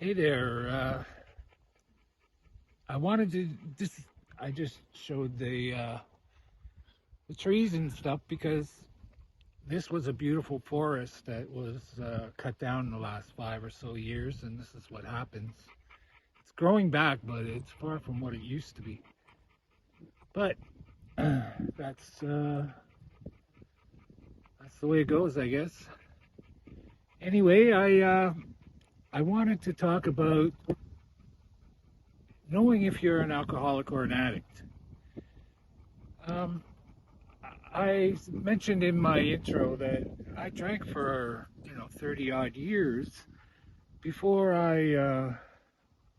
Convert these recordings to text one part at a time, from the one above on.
Hey there. I wanted to just I just showed the trees and stuff because this was a beautiful forest that was cut down in the last 5 or so years, and this is what happens. It's growing back, but it's far from what it used to be. But that's that's the way it goes, I guess. Anyway, I wanted to talk about knowing if you're an alcoholic or an addict. Um, I mentioned in my intro that I drank for 30 odd years before I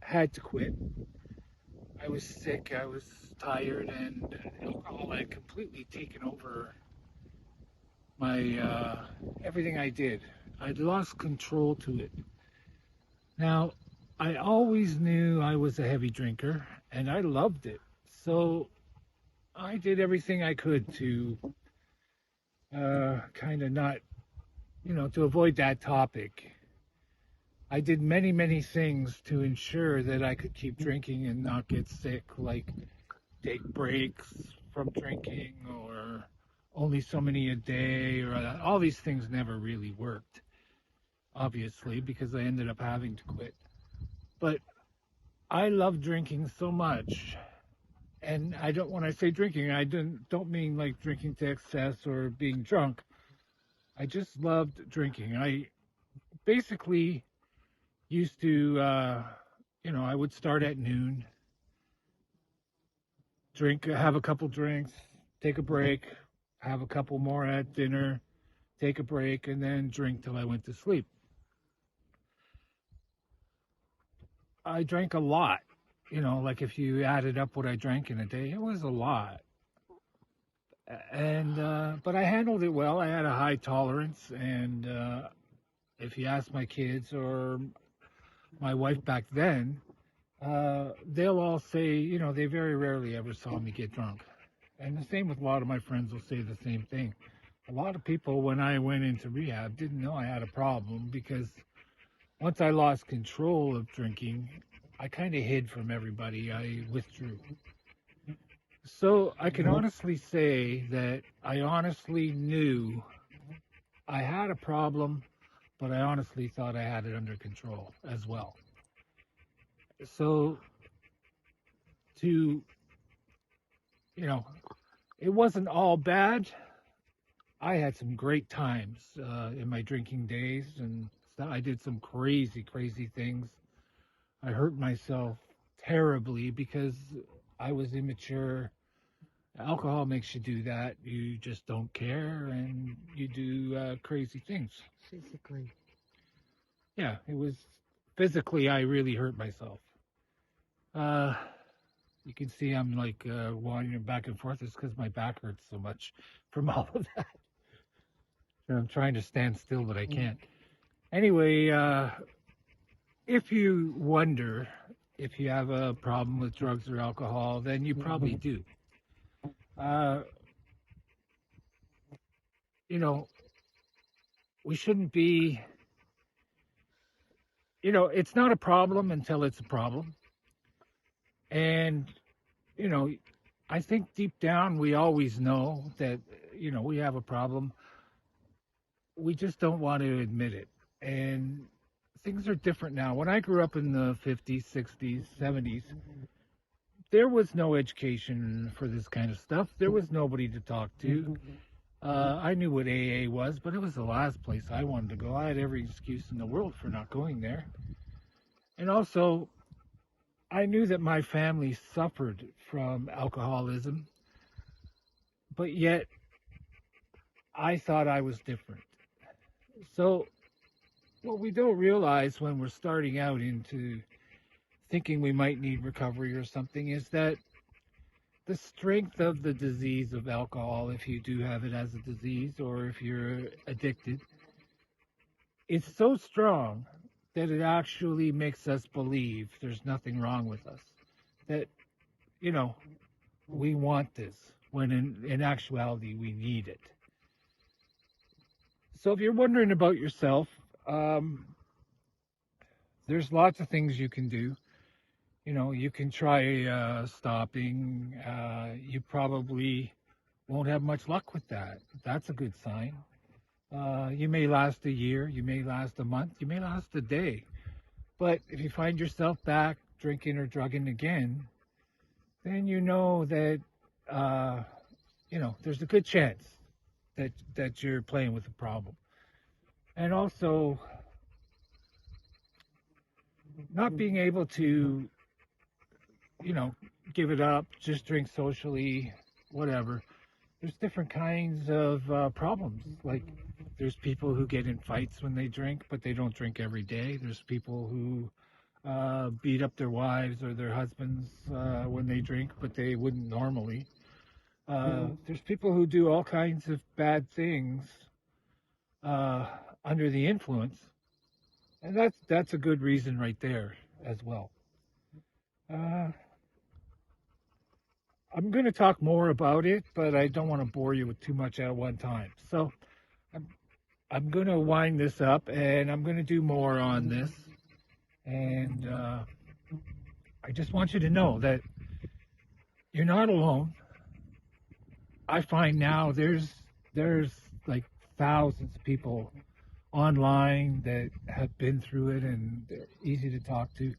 had to quit. I was sick, I was tired, and alcohol had completely taken over my everything I did. I'd lost control to it. Now, I always knew I was a heavy drinker, and I loved it. So I did everything I could to kind of not, to avoid that topic. I did many, many things to ensure that I could keep drinking and not get sick, like take breaks from drinking or only so many a day, or all these things never really worked, obviously, because I ended up having to quit. But I love drinking so much. And I don't, when I say drinking, I don't mean like drinking to excess or being drunk. I just loved drinking. I basically used to, I would start at noon, drink, have a couple drinks, take a break, have a couple more at dinner, take a break, and then drink till I went to sleep. I drank a lot. Like if you added up what I drank in a day, it was a lot. And but I handled it well. I had a high tolerance, and if you ask my kids or my wife back then, they'll all say, they very rarely ever saw me get drunk. And the same with a lot of my friends will say the same thing. A lot of people, when I went into rehab, didn't know I had a problem because once I lost control of drinking, I kind of hid from everybody. I withdrew. So I can honestly say that I honestly knew I had a problem, but I honestly thought I had it under control as well. So to, it wasn't all bad. I had some great times in my drinking days, and I did some crazy, crazy things. I hurt myself terribly because I was immature. Alcohol makes you do that. You just don't care, and you do crazy things. Physically. Yeah, it was physically, I really hurt myself. Uh, you can see I'm like wandering back and forth. It's because my back hurts so much from all of that. And I'm trying to stand still, but I can't. Anyway, if you wonder if you have a problem with drugs or alcohol, then you probably do. Uh, we shouldn't be, it's not a problem until it's a problem. And, you know, I think deep down we always know that, we have a problem. We just don't want to admit it. And things are different now. When I grew up in the 50s, 60s, 70s, there was no education for this kind of stuff. There was nobody to talk to. I knew what AA was, but it was the last place I wanted to go. I had every excuse in the world for not going there. And also, I knew that my family suffered from alcoholism, but yet I thought I was different. So, what we don't realize when we're starting out into thinking we might need recovery or something is that the strength of the disease of alcohol, if you do have it as a disease or if you're addicted, is so strong that it actually makes us believe there's nothing wrong with us. That, we want this when in actuality we need it. So if you're wondering about yourself, there's lots of things you can do. You know, you can try stopping. You probably won't have much luck with that. That's a good sign. You may last a year, you may last a month, you may last a day. But if you find yourself back drinking or drugging again, then you know that uh, there's a good chance that you're playing with a problem. And also, not being able to, give it up, just drink socially, whatever. There's different kinds of problems. Like, there's people who get in fights when they drink, but they don't drink every day. There's people who beat up their wives or their husbands when they drink, but they wouldn't normally. There's people who do all kinds of bad things uh, under the influence, and that's a good reason right there as well. Uh, I'm going to talk more about it, but I don't want to bore you with too much at one time. So I'm, I'm going to wind this up, and I'm going to do more on this. And I just want you to know that you're not alone. I find now there's like thousands of people online that have been through it, and they're easy to talk to.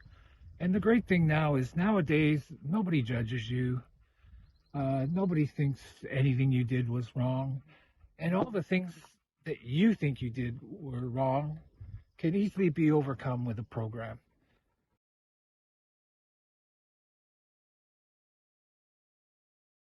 And the great thing now is nowadays nobody judges you. Nobody thinks anything you did was wrong, and all the things that you think you did were wrong can easily be overcome with a program.